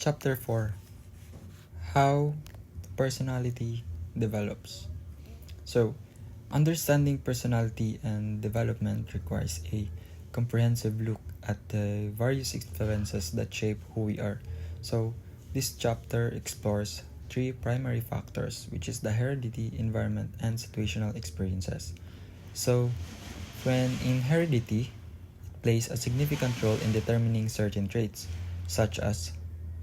Chapter 4: How Personality Develops. So, understanding personality and development requires a comprehensive look at the various influences that shape who we are. So, this chapter explores three primary factors, which is the heredity, environment, and situational experiences. So, when in heredity, it plays a significant role in determining certain traits, such as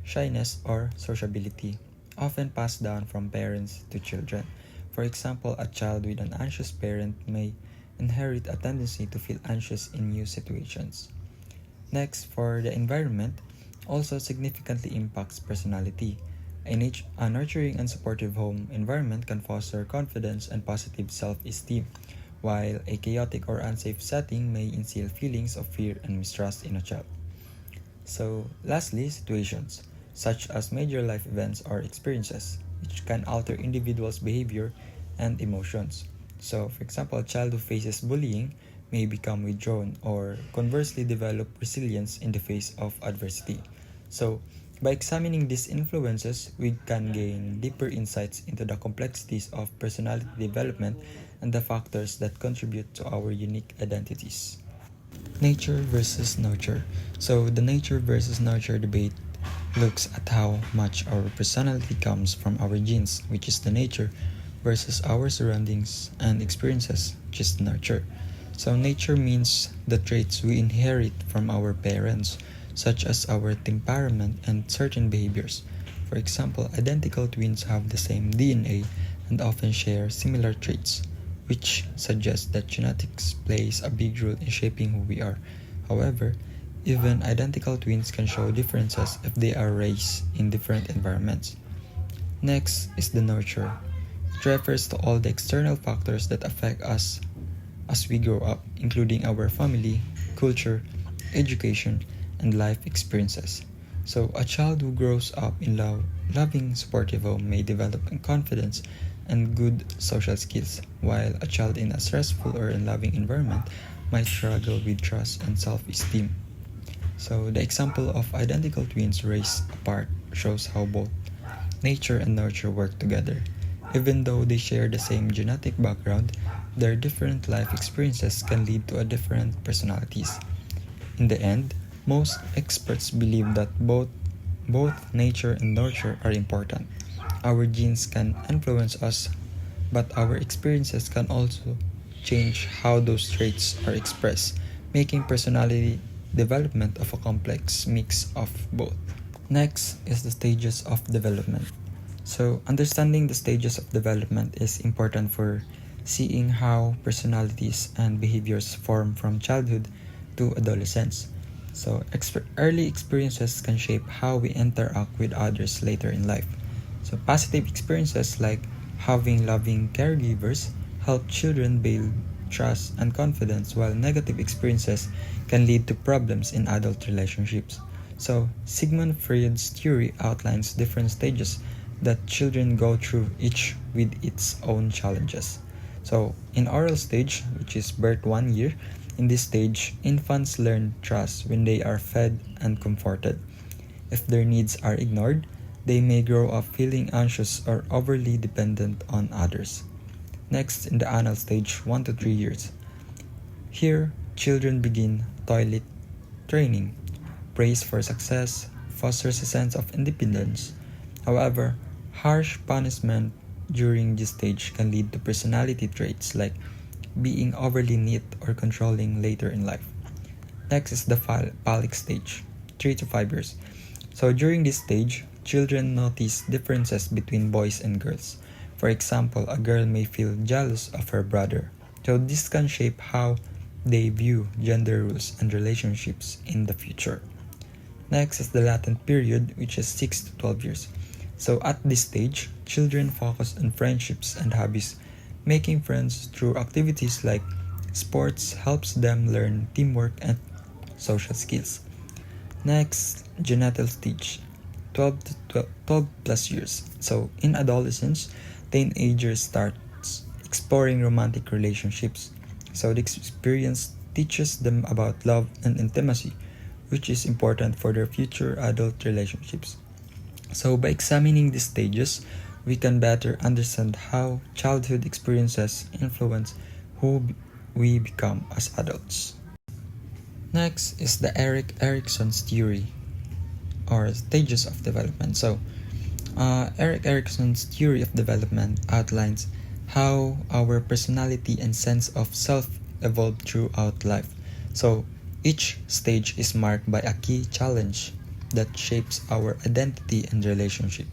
shyness or sociability, often passed down from parents to children. For example, a child with an anxious parent may inherit a tendency to feel anxious in new situations. Next, for the environment, also significantly impacts personality. A nurturing and supportive home environment can foster confidence and positive self-esteem, while a chaotic or unsafe setting may instill feelings of fear and mistrust in a child. So, lastly, situations, such as major life events or experiences, which can alter individuals' behavior and emotions. So, for example, a child who faces bullying may become withdrawn or conversely develop resilience in the face of adversity. So, by examining these influences, we can gain deeper insights into the complexities of personality development and the factors that contribute to our unique identities. Nature versus nurture. So, the nature versus nurture debate looks at how much our personality comes from our genes, which is the nature, versus our surroundings and experiences, which is the nurture. So, nature means the traits we inherit from our parents, such as our temperament and certain behaviors. For example, identical twins have the same DNA and often share similar traits, which suggests that genetics plays a big role in shaping who we are. However, even identical twins can show differences if they are raised in different environments. Next is the nurture. It refers to all the external factors that affect us as we grow up, including our family, culture, education, and life experiences. So, a child who grows up in loving, supportive home may develop confidence and good social skills, while a child in a stressful or unloving environment might struggle with trust and self-esteem. So, the example of identical twins raised apart shows how both nature and nurture work together. Even though they share the same genetic background, their different life experiences can lead to a different personalities. In the end, most experts believe that both nature and nurture are important. Our genes can influence us, but our experiences can also change how those traits are expressed, making personality development of a complex mix of both. Next is the stages of development. So, understanding the stages of development is important for seeing how personalities and behaviors form from childhood to adolescence. So, early experiences can shape how we interact with others later in life. So, positive experiences like having loving caregivers help children build trust and confidence, while negative experiences can lead to problems in adult relationships. So, Sigmund Freud's theory outlines different stages that children go through, each with its own challenges. So, in oral stage, which is birth 1 year, in this stage, infants learn trust when they are fed and comforted. If their needs are ignored, they may grow up feeling anxious or overly dependent on others. Next, in the anal stage, 1 to 3 years. Here, children begin toilet training. Praise for success fosters a sense of independence. However, harsh punishment during this stage can lead to personality traits like being overly neat or controlling later in life. Next is the phallic stage, 3 to 5 years. So during this stage, children notice differences between boys and girls. For example, a girl may feel jealous of her brother. So this can shape how they view gender roles and relationships in the future. Next is the latent period, which is 6 to 12 years. So at this stage, children focus on friendships and hobbies. Making friends through activities like sports helps them learn teamwork and social skills. Next, genital stage, 12 plus years. So in adolescence, teenagers start exploring romantic relationships. So the experience teaches them about love and intimacy, which is important for their future adult relationships. So by examining these stages, we can better understand how childhood experiences influence we become as adults. Next is the Erik Erikson's theory or stages of development. So Erik Erikson's theory of development outlines how our personality and sense of self evolve throughout life. So each stage is marked by a key challenge that shapes our identity and relationship.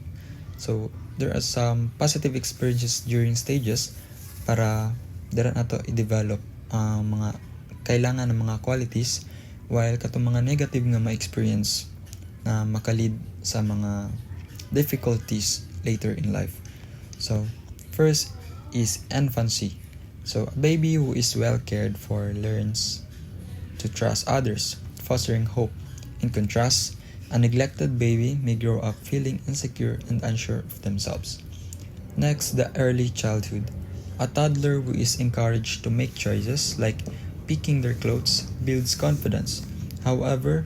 So there are some positive experiences during stages para dira nato i-develop ang mga kailangan ng mga qualities, while katong mga negative nga ma-experience na makalid sa mga difficulties later in life. So first is infancy. So a baby who is well cared for learns to trust others, fostering hope. In contrast, a neglected baby may grow up feeling insecure and unsure of themselves. Next, the early childhood. A toddler who is encouraged to make choices like picking their clothes builds confidence. However,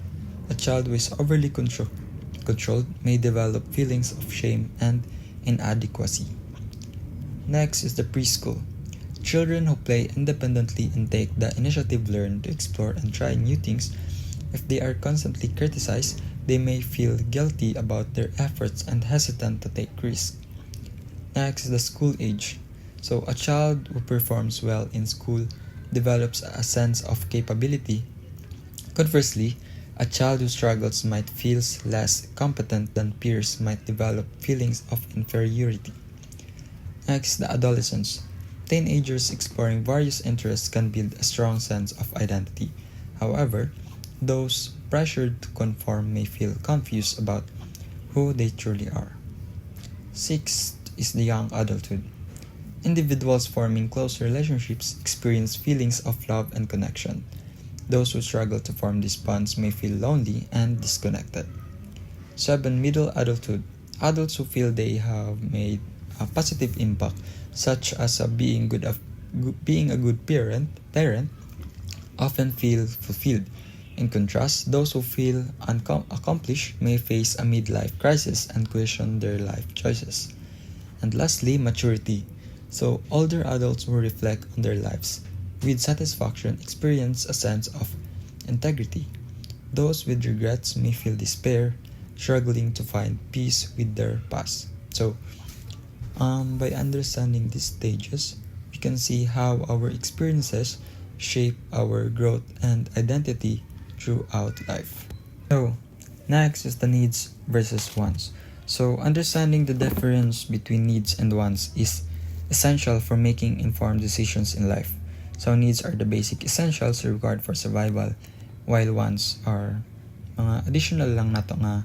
a child who is overly controlled may develop feelings of shame and inadequacy. Next is the preschool. Children who play independently and take the initiative learn to explore and try new things. If they are constantly criticized, they may feel guilty about their efforts and hesitant to take risks. Next is the school age. So a child who performs well in school develops a sense of capability. Conversely, a child who struggles might feel less competent than peers might develop feelings of inferiority. Next, the adolescence. Teenagers exploring various interests can build a strong sense of identity. However, those pressured to conform may feel confused about who they truly are. Sixth is the young adulthood. Individuals forming close relationships experience feelings of love and connection. Those who struggle to form these bonds may feel lonely and disconnected. 7. Middle adulthood. Adults who feel they have made a positive impact, such as being a good parent, often feel fulfilled. In contrast, those who feel accomplished may face a midlife crisis and question their life choices. And lastly, maturity. So, older adults who reflect on their lives with satisfaction experience a sense of integrity. Those with regrets may feel despair, struggling to find peace with their past. So, by understanding these stages, we can see how our experiences shape our growth and identity throughout life. So, next is the needs versus wants. So, understanding the difference between needs and wants is essential for making informed decisions in life. So, needs are the basic essentials required for survival, while wants are mga additional lang nato nga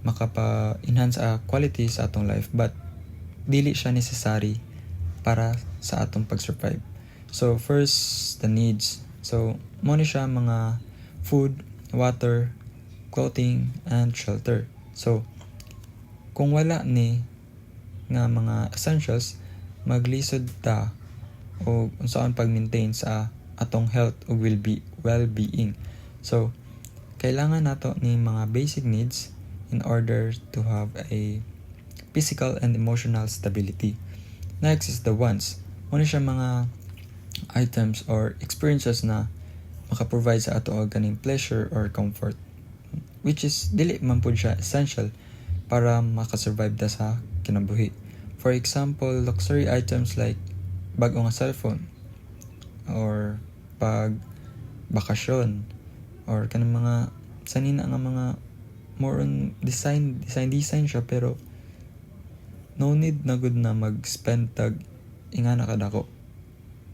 makapa-enhance a quality sa atong life, but dili siya necessary para sa atong pag-survive. So, first, the needs. So, mo ni siya mga food, water, clothing, and shelter. So, kung wala ni nga mga essentials, maglisod ta o unsaon pag-maintain sa atong health o well-being. So, kailangan nato ni mga basic needs in order to have a physical and emotional stability. Next is the wants. Muna siya mga items or experiences na maka-provide sa ato og kaning pleasure or comfort, which is dili man pud siya essential para makasurvive ta sa kinabuhi. For example, luxury items like bag-o nga cellphone or pag bakasyon or kanang mga sanina nga mga more on design siya, pero no need na good na mag-spend tag ingana kadako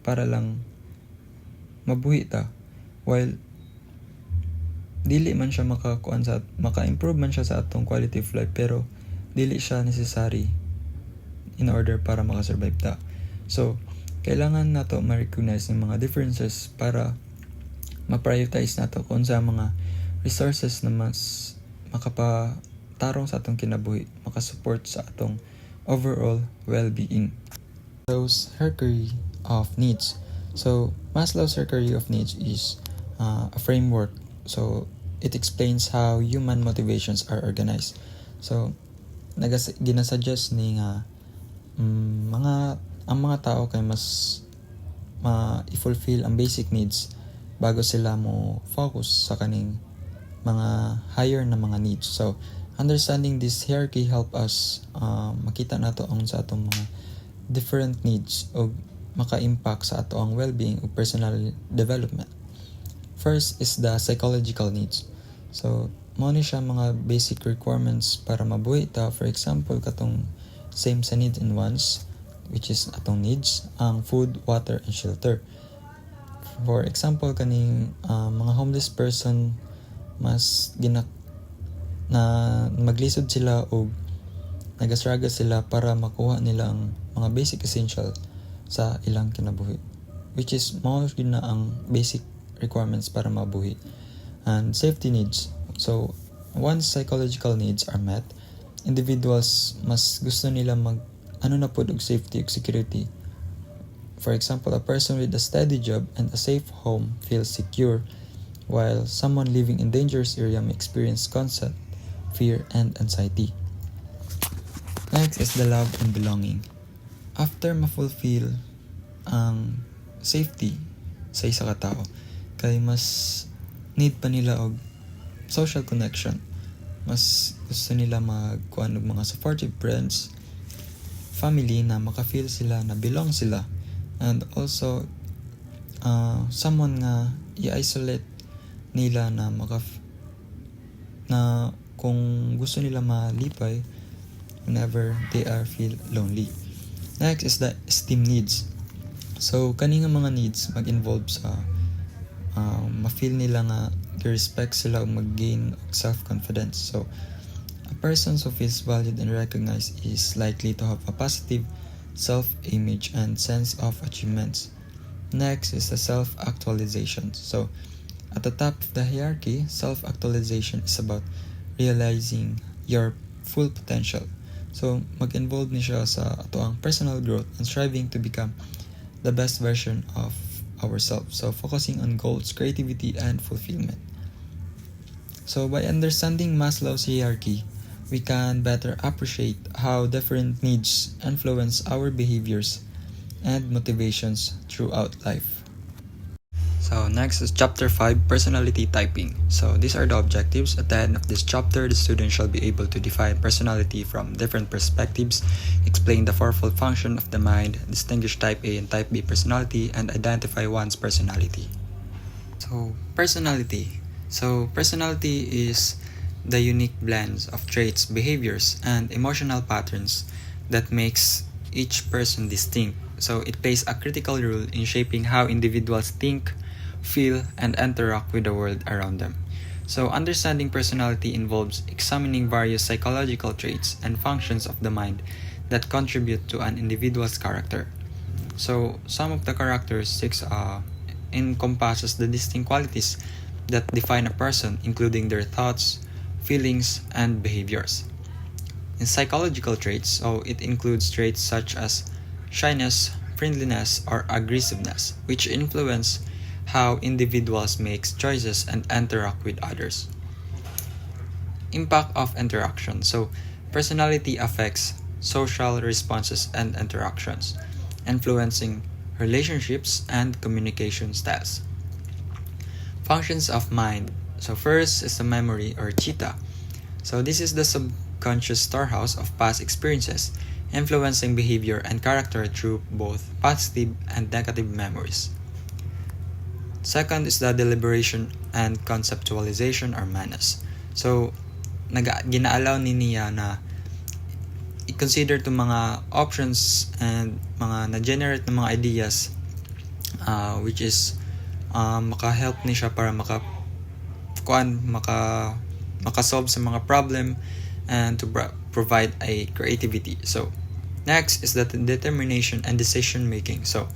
para lang mabuhi ta, while dili man siya maka-improve man siya sa atong quality of life, pero dili siya necessary in order para makasurvive ta. So, kailangan nato ma-recognize ng mga differences para ma-prioritize nato kung sa mga resources na mas makapatarong sa atong kinabuhi, makasupport sa atong overall well-being. Maslow's hierarchy of needs. So, Maslow's hierarchy of needs is a framework. So, it explains how human motivations are organized. So, ginasuggest ni nga ang mga tao kay mas i-fulfill ang basic needs bago sila mo focus sa kaning mga higher na mga needs. So understanding this hierarchy help us makita nato ang sa atong mga different needs o maka-impact sa ato ang well-being o personal development. First is the psychological needs. So mao ni siya mga basic requirements para mabuhi ta. For example, katong same sa needs and wants, which is atong needs, ang food, water, and shelter. For example, kaning mga homeless person, mas na maglisod sila o nagastruggle sila para makuha nila ang mga basic essential sa ilang kinabuhi, which is mao na ang basic requirements para mabuhi. And safety needs. So once psychological needs are met, individuals mas gusto nila og safety ug security. For example, a person with a steady job and a safe home feels secure, while someone living in dangerous area may experience constant fear and anxiety. Next is the love and belonging. After ma-fulfill ang safety sa isa ka tao, kay mas need pa nila og social connection. Mas gusto nila magkuan og mga supportive friends, family na maka-feel sila na belong sila, and also someone nga i-isolate nila na na kung gusto nila malipay whenever they feel lonely. Next is the esteem needs. So kani nga mga needs mag-involve sa ma-feel nila nga respect sila o mag-gain self-confidence. So a person who feels valued and recognized is likely to have a positive self-image and sense of achievements. Next is the self-actualization. So at the top of the hierarchy, self-actualization is about realizing your full potential. So mag-involve ni siya sa atoang personal growth and striving to become the best version of ourselves. So focusing on goals, creativity, and fulfillment. So by understanding Maslow's hierarchy, we can better appreciate how different needs influence our behaviors and motivations throughout life. So next is chapter 5, personality typing. So these are the objectives. At the end of this chapter, the student shall be able to define personality from different perspectives, explain the fourfold function of the mind, distinguish type A and type B personality, and identify one's personality. So personality. So personality is the unique blends of traits, behaviors, and emotional patterns that makes each person distinct. So it plays a critical role in shaping how individuals think, feel, and interact with the world around them. So understanding personality involves examining various psychological traits and functions of the mind that contribute to an individual's character. So some of the characteristics encompasses the distinct qualities that define a person, including their thoughts, feelings, and behaviors. In psychological traits, so it includes traits such as shyness, friendliness, or aggressiveness, which influence how individuals make choices and interact with others. Impact of interaction. So personality affects social responses and interactions, influencing relationships and communication styles. Functions of mind. So first is the memory or chitta. So this is the subconscious storehouse of past experiences, influencing behavior and character through both positive and negative memories. Second is the deliberation and conceptualization or manas. So ginaalaw ni niya na i-consider to mga options and mga na-generate na mga ideas which is maka-help ni siya para maka-solve sa mga problem and to provide a creativity. So next is the determination and decision making. So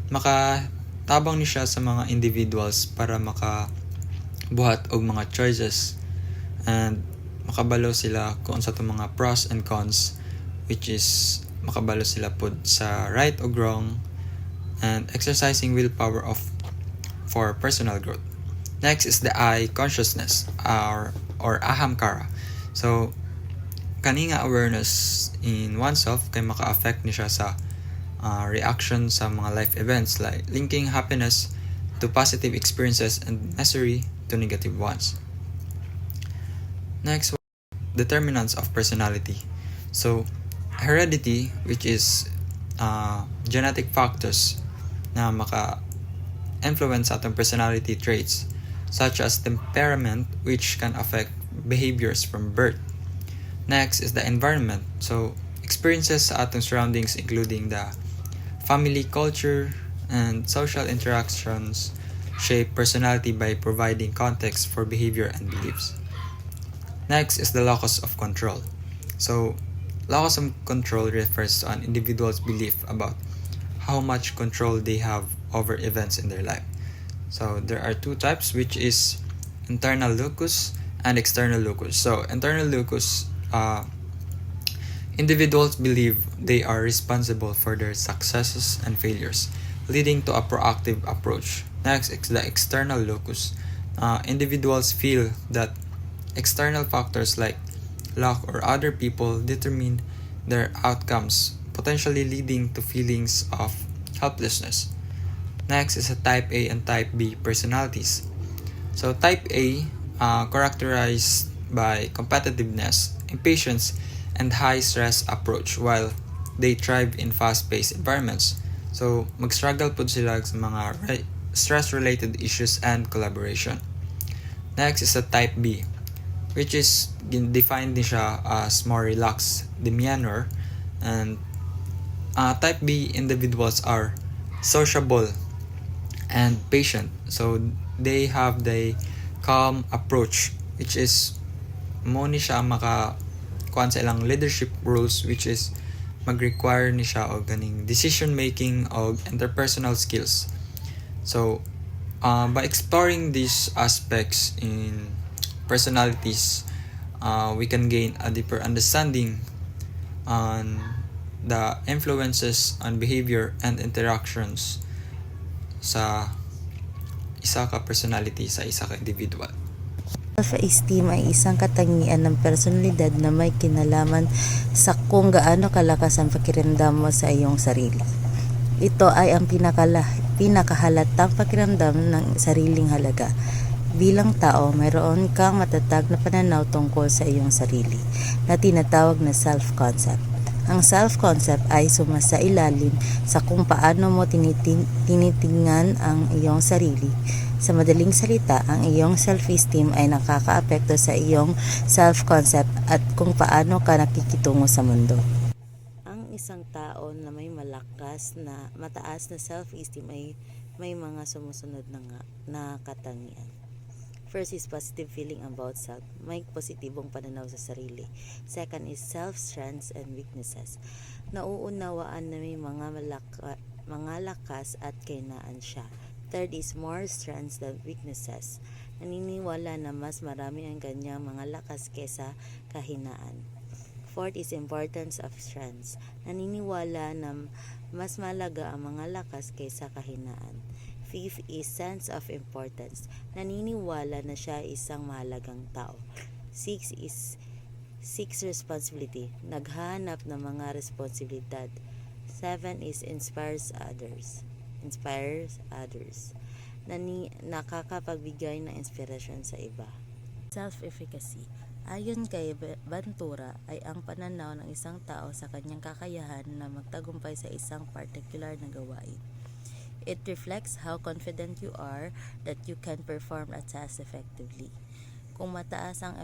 makatabang ni siya sa mga individuals para makabuhat og mga choices and makabalo sila kung sa mga pros and cons, which is makabalo sila pod sa right or wrong, and exercising willpower for personal growth. Next is the I consciousness or ahamkara. So kaninga awareness in oneself kay maka-affect ni siya sa reaction sa mga life events, like linking happiness to positive experiences and misery to negative ones. Next, determinants of personality. So, heredity, which is genetic factors na maka-influence sa atong personality traits, such as temperament, which can affect behaviors from birth. Next is the environment. So, experiences sa atong surroundings, including the family, culture, and social interactions, shape personality by providing context for behavior and beliefs. Next is the locus of control. So, locus of control refers to an individual's belief about how much control they have over events in their life. So, there are two types, which is internal locus and external locus. So, internal locus, individuals believe they are responsible for their successes and failures, leading to a proactive approach. Next is the external locus. Individuals feel that external factors like luck or other people determine their outcomes, potentially leading to feelings of helplessness. Next is a type A and type B personalities. So type A, characterized by competitiveness, impatience, and high stress approach, while they thrive in fast-paced environments. So mag-struggle po sila sa mga stress-related issues and collaboration. Next is a type B, which is defined din siya as more relaxed demeanor, and type B individuals are sociable and patient. So they have the calm approach, which is mo ni siya kuan sa ilang leadership roles, which is mag-require ni siya og ganing decision making og interpersonal skills. So by exploring these aspects in personalities, we can gain a deeper understanding on the influences on behavior and interactions sa isa ka personality, sa isa ka individual. Self-esteem ay isang katangian ng personalidad na may kinalaman sa kung gaano kalakas ang pakiramdam mo sa iyong sarili. Ito ay ang pinakahalatang pakiramdam ng sariling halaga. Bilang tao, mayroon kang matatag na pananaw tungkol sa iyong sarili na tinatawag na self-concept. Ang self-concept ay sumasailalim sa kung paano mo tinitingnan ang iyong sarili. Sa madaling salita, ang iyong self-esteem ay nakakaapekto sa iyong self-concept at kung paano ka nakikitungo sa mundo. Ang isang tao na may mataas na self-esteem ay may mga sumusunod na katangian. First is positive feeling about self. May positibong pananaw sa sarili. Second is self-strengths and weaknesses. Nauunawaan na may mga lakas at kahinaan siya. Third is more strengths than weaknesses. Naniniwala na mas marami ang kanyang mga lakas kesa kahinaan. Fourth is importance of strengths. Naniniwala na mas malaga ang mga lakas kaysa kahinaan. Fifth is sense of importance. Naniniwala na siya isang mahalagang tao. Six is responsibility. Naghahanap ng mga responsibilidad. Seven is inspires others. Nakakapagbigay ng inspirasyon sa iba. Self-efficacy. Ayon kay Ventura, ay ang pananaw ng isang tao sa kanyang kakayahan na magtagumpay sa isang particular na gawain. It reflects how confident you are that you can perform a task effectively. Kung mataas ang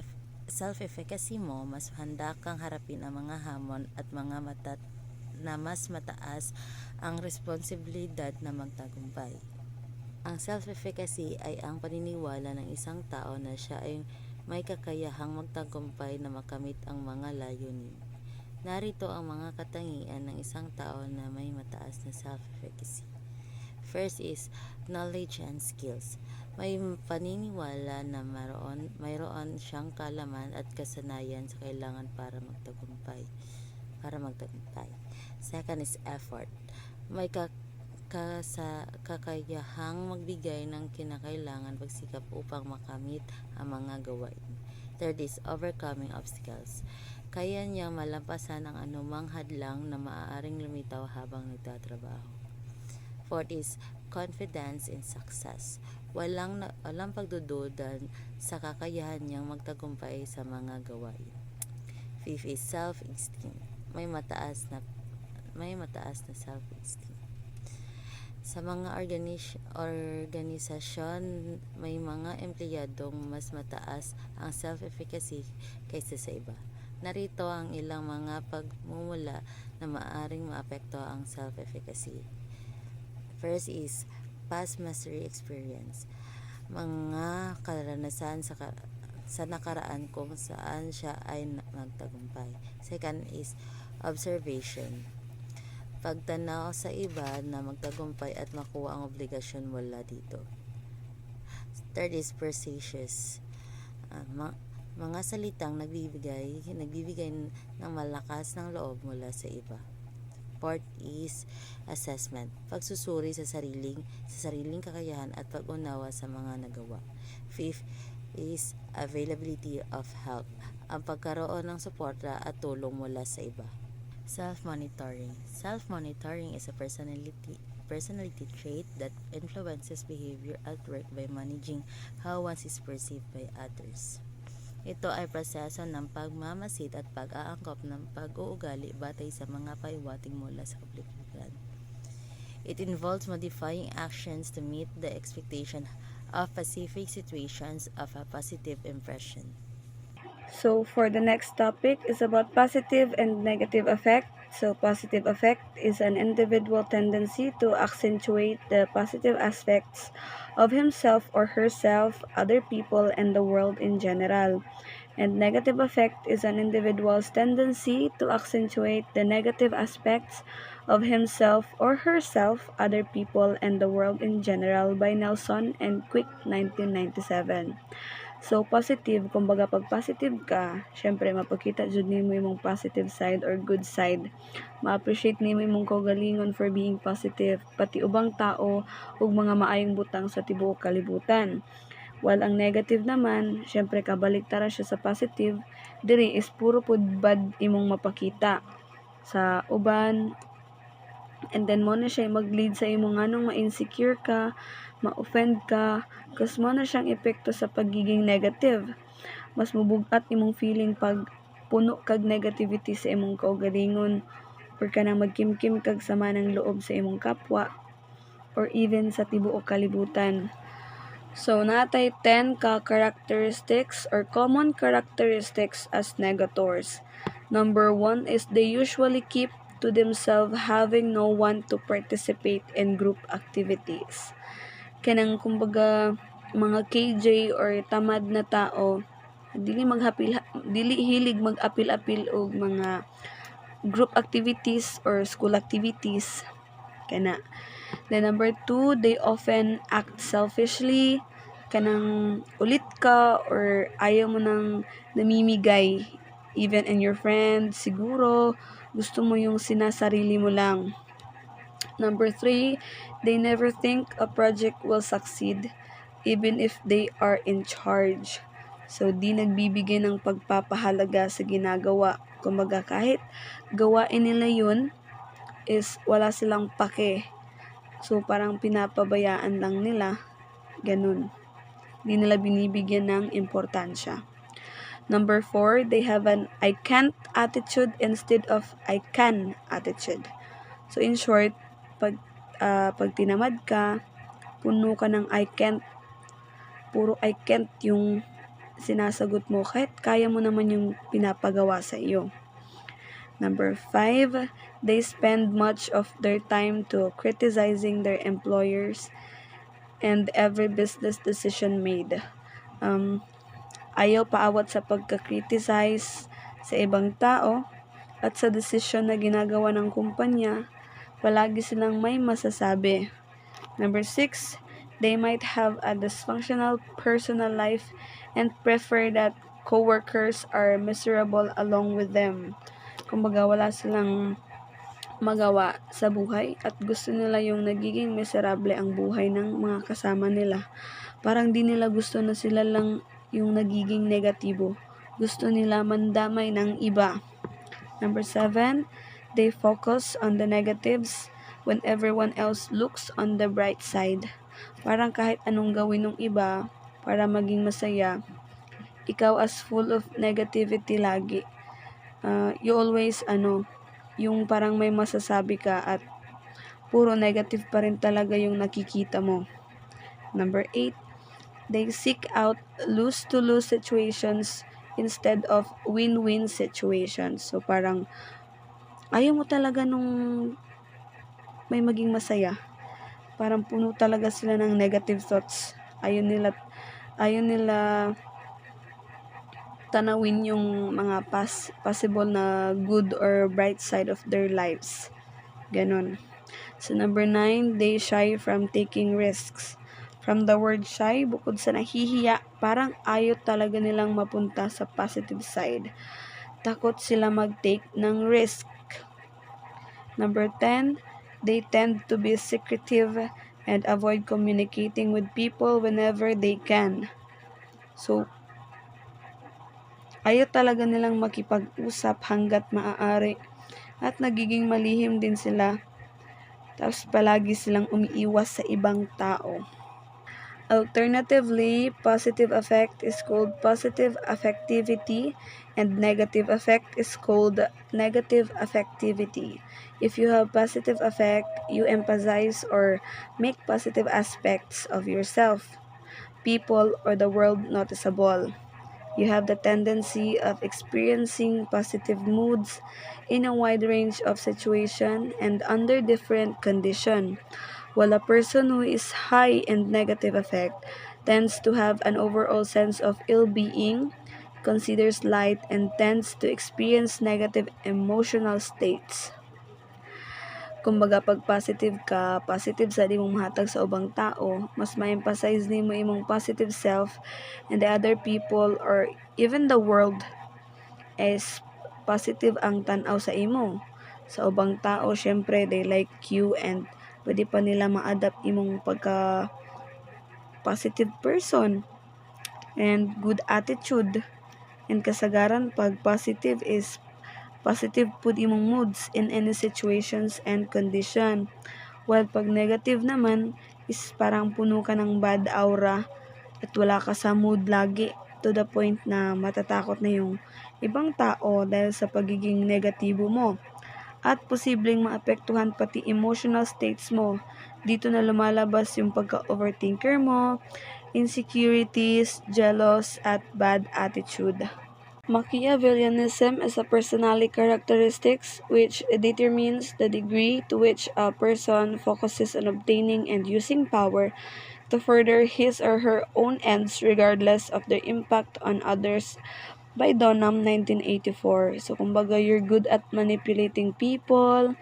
self-efficacy mo, mas handa kang harapin ang mga hamon at na mas mataas ang responsibilidad na magtagumpay. Ang self-efficacy ay ang paniniwala ng isang tao na siya ay may kakayahang magtagumpay na makamit ang mga layunin. Narito ang mga katangian ng isang tao na may mataas na self-efficacy. First is knowledge and skills. May paniniwala na mayroon siyang kalaman at kasanayan sa kailangan para magtagumpay. Second is effort. May kakayahang magbigay ng kinakailangan pagsikap upang makamit ang mga gawain. Third is overcoming obstacles. Kaya niyang malampasan ang anumang hadlang na maaaring lumitaw habang nagtatrabaho. Fourth is confidence in success. Walang pagdududa sa kakayahan niyang magtagumpay sa mga gawain. Fifth is self-esteem. May mataas na self-esteem. Sa mga organisasyon, may mga empleyadong mas mataas ang self-efficacy kaysa sa iba. Narito ang ilang mga pagmumula na maaaring maapekto ang self-efficacy. First is past mastery experience. Mga karanasan sa nakaraan kung saan siya ay nagtagumpay. Second is observation. Pagtanaw sa iba na magtagumpay at makuha ang obligasyon mula dito. Third is persuasive. Mga salitang nagbibigay ng malakas ng loob mula sa iba. Fourth is assessment. Pagsusuri sa sariling kakayahan at pag-unawa sa mga nagawa. Fifth is availability of help. Ang pagkaroon ng suporta at tulong mula sa iba. Self-monitoring. Self-monitoring is a personality trait that influences behavior at work by managing how one is perceived by others. Ito ay proseso ng pagmamasid at pag-aangkop ng pag-uugali batay sa mga paiwating mula sa kabliran. It involves modifying actions to meet the expectation of specific situations of a positive impression. So for the next topic is about positive and negative effect. So positive effect is an individual tendency to accentuate the positive aspects of himself or herself, other people, and the world in general. And negative effect is an individual's tendency to accentuate the negative aspects of himself or herself, other people, and the world in general by Nelson and Quick 1997. So, positive, kumbaga pag positive ka, syempre mapakita jud nimo imong positive side or good side. Ma-appreciate nimo imong kaugalingon for being positive, pati ubang tao ug mga maayong butang sa tibuok kalibutan. While ang negative naman, syempre kabalik tara siya sa positive, diri is puro pud bad imong mapakita sa uban. And then mo na siya mag-lead sa imong nganong ma-insecure ka, ma-offend ka, kasi mo na siyang epekto sa pagiging negative. Mas mubugat imong feeling pag puno kag negativity sa imong kaugalingon or ka nang magkimkim kag sama ng loob sa imong kapwa or even sa tibuok kalibutan. So, natay 10 ka characteristics or common characteristics as negators. Number 1 is they usually keep to themselves, having no one to participate in group activities. Kanang kumbaga mga KJ or tamad na tao, dili hilig mag-apil-apil og mga group activities or school activities kana. Then number 2, they often act selfishly, kanang ulit ka or ayaw mo nang namimigay even in your friends, siguro gusto mo yung sinasarili mo lang. Number 3, they never think a project will succeed even if they are in charge. So, di nagbibigay ng pagpapahalaga sa ginagawa. Kumbaga, kahit gawain nila yun, is wala silang pake. So, parang pinapabayaan lang nila. Ganun. Di nila binibigyan ng importansya. Number 4, they have an I can't attitude instead of I can attitude. So, in short, pag tinamad ka, puno ka ng I can't, puro I can't yung sinasagot mo kahit kaya mo naman yung pinapagawa sa iyo. Number 5, they spend much of their time to criticizing their employers and every business decision made. Ayaw paawat sa pagka-criticize sa ibang tao at sa desisyon na ginagawa ng kumpanya, palagi silang may masasabi. Number 6, they might have a dysfunctional personal life and prefer that coworkers are miserable along with them. Kumbaga wala silang magawa sa buhay at gusto nila yung nagiging miserable ang buhay ng mga kasama nila. Parang di nila gusto na sila lang yung nagiging negatibo Gusto nila mandamay ng iba. Number 7, they focus on the negatives when everyone else looks on the bright side. Parang kahit anong gawin ng iba para maging masaya, ikaw as full of negativity lagi. You always yung parang may masasabi ka at puro negative pa rin talaga yung nakikita mo. Number 8, they seek out lose-to-lose situations instead of win-win situations. So parang ayaw mo talaga nung may maging masaya. Parang puno talaga sila ng negative thoughts. Ayaw nila tanawin yung mga possible na good or bright side of their lives. Ganon. So number 9, they shy from taking risks. From the word shy, bukod sa nahihiya, parang ayaw talaga nilang mapunta sa positive side. Takot sila mag-take ng risk. Number 10, they tend to be secretive and avoid communicating with people whenever they can. So, ayaw talaga nilang makipag-usap hanggat maaari at nagiging malihim din sila. Tapos palagi silang umiiwas sa ibang tao. Alternatively, positive affect is called positive affectivity and negative affect is called negative affectivity. If you have positive affect, you emphasize or make positive aspects of yourself, people, or the world noticeable. You have the tendency of experiencing positive moods in a wide range of situations and under different conditions, while a person who is high in negative affect tends to have an overall sense of ill-being, considers light, and tends to experience negative emotional states. Kumbaga, pag positive ka, positive sa di mong mahatag sa ubang tao, mas ma-emphasize ni mo imong positive self and the other people or even the world is positive ang tanaw sa imo. Sa ubang tao, syempre, they like you and pwede pa nila ma-adapt imong pagka positive person and good attitude. And kasagaran, pag positive is positive pud imong moods in any situations and condition. While pag negative naman is parang puno ka ng bad aura at wala ka sa mood lagi to the point na matatakot na yung ibang tao dahil sa pagiging negatibo mo. At posibleng maapektuhan pati emotional states mo. Dito na lumalabas yung pagka-overthinker mo, insecurities, jealous, at bad attitude. Machiavellianism is a personality characteristics which determines the degree to which a person focuses on obtaining and using power to further his or her own ends regardless of their impact on others by Donham 1984. So kumbaga, you're good at manipulating people,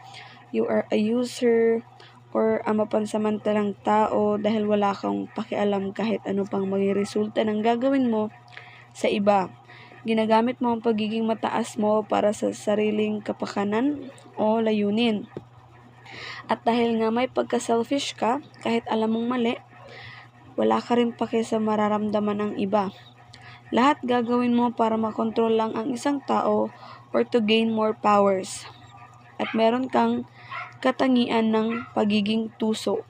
you are a user, or ang mapansamantalang tao dahil wala kang pakialam kahit ano pang maging resulta ng gagawin mo sa iba. Ginagamit mo ang pagiging mataas mo para sa sariling kapakanan o layunin. At dahil nga may pagka-selfish ka, kahit alam mong mali, wala ka rin pake sa mararamdaman ng iba. Lahat gagawin mo para makontrol lang ang isang tao or to gain more powers. At meron kang katangian ng pagiging tuso.